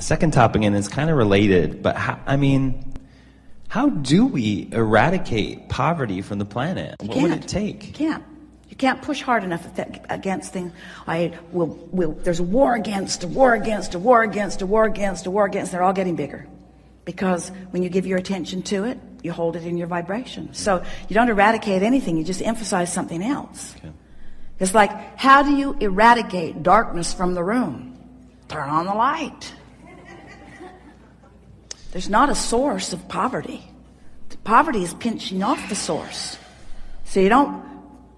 Second topic, and it's kind of related, but how do we eradicate poverty from the planet? What would it take? You can't. You can't push hard enough against things. There's a war against, a war against, a war against, a war against, a war against. They're all getting bigger. Because when you give your attention to it, you hold it in your vibration. So you don't eradicate anything, you just emphasize something else. Okay. It's like, how do you eradicate darkness from the room? Turn on the light. There's not a source of poverty. Poverty is pinching off the source. So you don't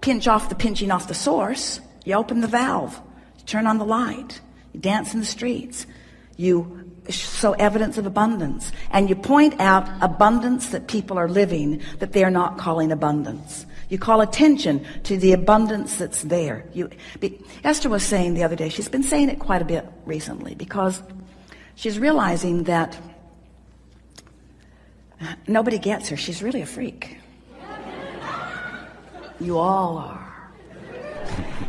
pinch off the pinching off the source. You open the valve. You turn on the light. You dance in the streets. You show evidence of abundance. And you point out abundance that people are living that they're not calling abundance. You call attention to the abundance that's there. Esther was saying the other day, she's been saying it quite a bit recently, because she's realizing that nobody gets her. She's really a freak. You all are.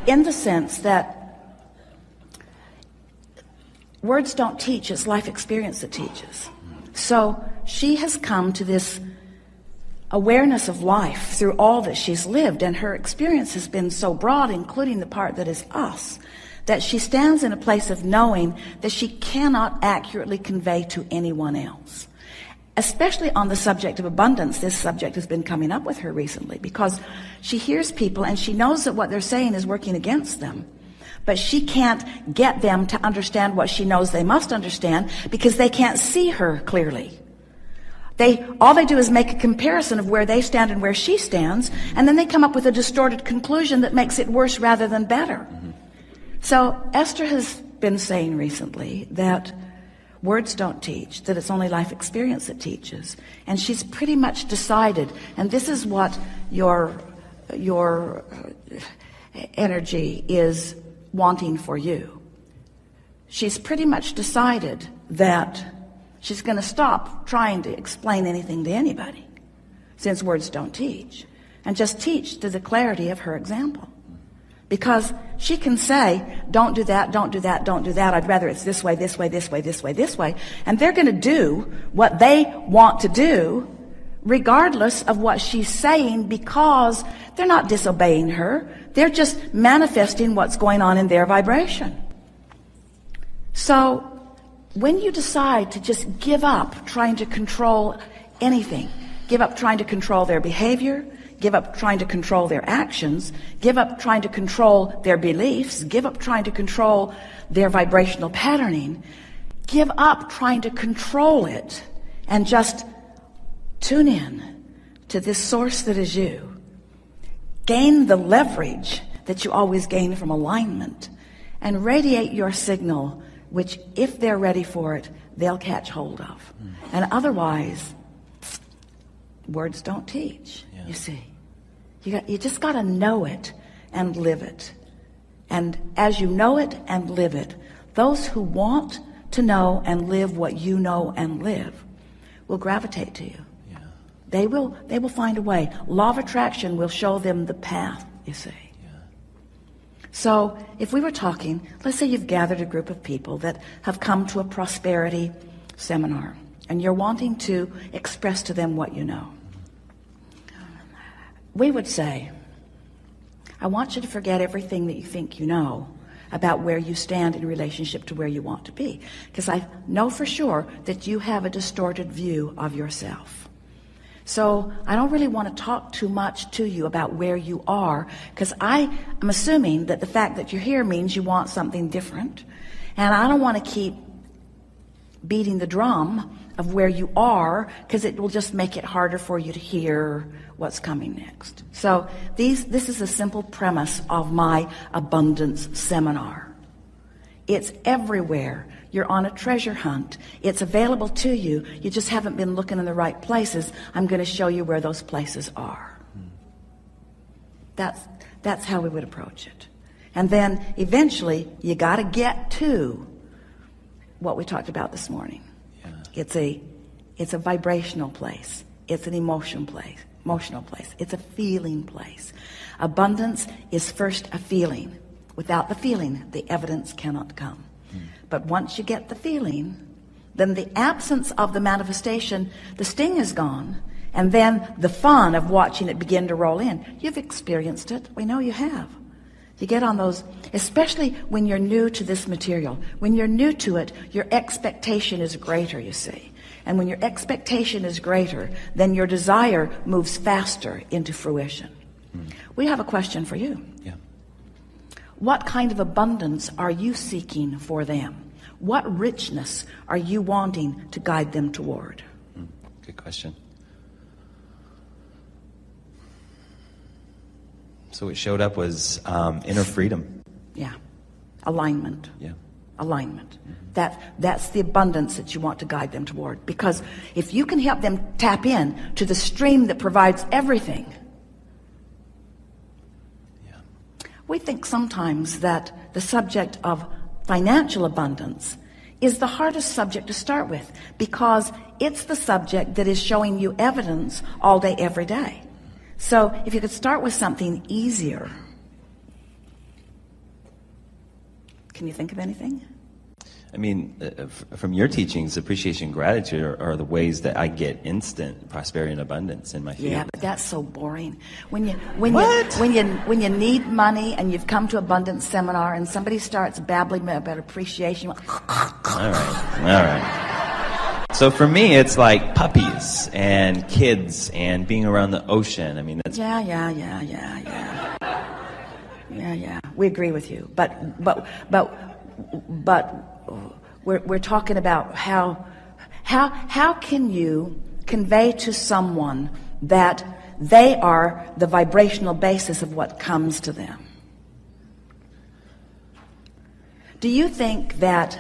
In the sense that words don't teach, it's life experience that teaches. So she has come to this awareness of life through all that she's lived, and her experience has been so broad, including the part that is us, that she stands in a place of knowing that she cannot accurately convey to anyone else. Especially on the subject of abundance, this subject has been coming up with her recently, because she hears people and she knows that what they're saying is working against them. But she can't get them to understand what she knows they must understand, because they can't see her clearly. All they do is make a comparison of where they stand and where she stands, and then they come up with a distorted conclusion that makes it worse rather than better. So Esther has been saying recently that words don't teach, that it's only life experience that teaches. And she's pretty much decided, and this is what your energy is wanting for you. She's pretty much decided that she's going to stop trying to explain anything to anybody, since words don't teach, and just teach to the clarity of her example. Because she can say, don't do that, don't do that, don't do that. I'd rather it's this way, this way, this way, this way, this way. And they're going to do what they want to do, regardless of what she's saying, because they're not disobeying her. They're just manifesting what's going on in their vibration. So when you decide to just give up trying to control anything, give up trying to control their behavior, give up trying to control their actions, give up trying to control their beliefs, give up trying to control their vibrational patterning, give up trying to control it, and just tune in to this source that is you. Gain the leverage that you always gain from alignment, and radiate your signal, which, if they're ready for it, they'll catch hold of. And otherwise, words don't teach. You see, you just got to know it and live it. And as you know it and live it, those who want to know and live what you know and live will gravitate to you. Yeah. They will find a way. Law of attraction will show them the path, you see. Yeah. So if we were talking, let's say you've gathered a group of people that have come to a prosperity seminar, and you're wanting to express to them what you know. We would say, I want you to forget everything that you think you know about where you stand in relationship to where you want to be. Because I know for sure that you have a distorted view of yourself. So I don't really want to talk too much to you about where you are, because I am assuming that the fact that you're here means you want something different. And I don't want to keep beating the drum of where you are, because it will just make it harder for you to hear what's coming next. So this is a simple premise of my abundance seminar. It's everywhere. You're on a treasure hunt. It's available to you. You just haven't been looking in the right places. I'm going to show you where those places are. That's how we would approach it. And then eventually you got to get to what we talked about this morning. Yeah. It's a vibrational place. It's an emotional place. It's a feeling place. Abundance is first a feeling. Without the feeling, the evidence cannot come. But once you get the feeling, then the absence of the manifestation, the sting is gone, and then the fun of watching it begin to roll in. You've experienced it. We know you have. You get on those, especially when you're new to this material. When you're new to it, your expectation is greater, you see. And when your expectation is greater, then your desire moves faster into fruition. We have a question for you. Yeah. What kind of abundance are you seeking for them? What richness are you wanting to guide them toward? Good question. So what showed up was inner freedom. Yeah. Alignment. Yeah. Alignment. That's the abundance that you want to guide them toward. Because if you can help them tap in to the stream that provides everything. Yeah. We think sometimes that the subject of financial abundance is the hardest subject to start with, because it's the subject that is showing you evidence all day, every day. So if you could start with something easier. Can you think of anything? I mean, from your teachings, appreciation and gratitude are the ways that I get instant prosperity and abundance in my field. Yeah, but that's so boring. When you need money and you've come to abundance seminar and somebody starts babbling about appreciation. All right. So for me, it's like puppies and kids and being around the ocean. I mean, that's Yeah. We agree with you, but we're talking about how can you convey to someone that they are the vibrational basis of what comes to them? Do you think that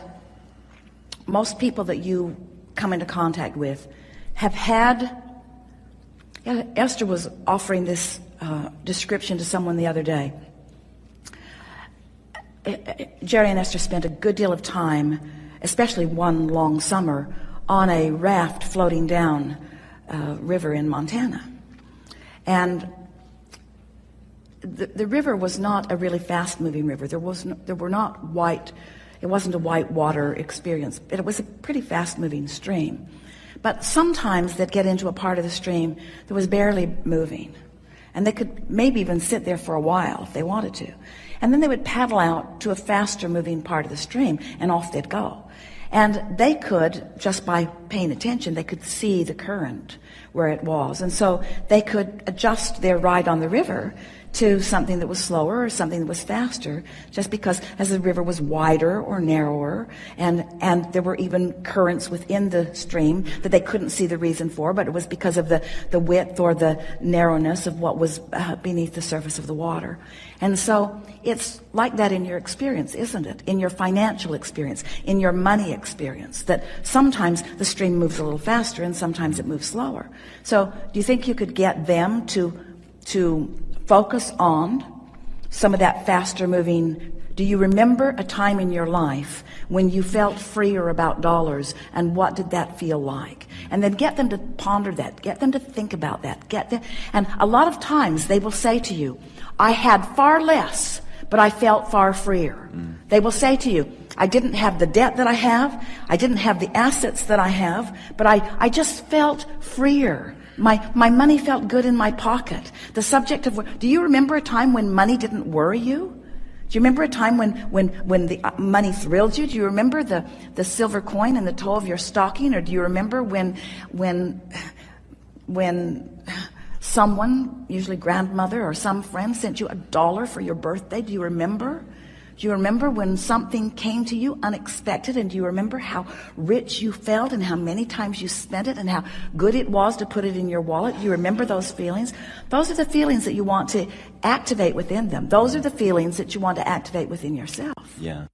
most people that you come into contact with have had... Esther was offering this description to someone the other day. Jerry and Esther spent a good deal of time, especially one long summer, on a raft floating down a river in Montana. And the river was not a really fast-moving river. It wasn't a white water experience. It was a pretty fast-moving stream. But sometimes they'd get into a part of the stream that was barely moving. And they could maybe even sit there for a while if they wanted to. And then they would paddle out to a faster moving part of the stream, and off they'd go. And they could, just by paying attention, they could see the current where it was. And so they could adjust their ride on the river to something that was slower or something that was faster, just because as the river was wider or narrower, and there were even currents within the stream that they couldn't see the reason for, but it was because of the width or the narrowness of what was beneath the surface of the water. And so it's like that in your experience, isn't it? In your financial experience, in your money experience, that sometimes the stream moves a little faster and sometimes it moves slower. So do you think you could get them to focus on some of that faster moving? Do you remember a time in your life when you felt freer about dollars, and what did that feel like? And then get them to ponder that, get them to think about that, and a lot of times they will say to you, I had far less, but I felt far freer. They will say to you, I didn't have the debt that I have, I didn't have the assets that I have, but I just felt freer. My money felt good in my pocket. The subject of... Do you remember a time when money didn't worry you? Do you remember a time when the money thrilled you? Do you remember the silver coin in the toe of your stocking? Or do you remember when someone, usually grandmother or some friend, sent you $1 for your birthday? Do you remember? Do you remember when something came to you unexpected, and do you remember how rich you felt and how many times you spent it and how good it was to put it in your wallet? Do you remember those feelings? Those are the feelings that you want to activate within them. Those are the feelings that you want to activate within yourself. Yeah.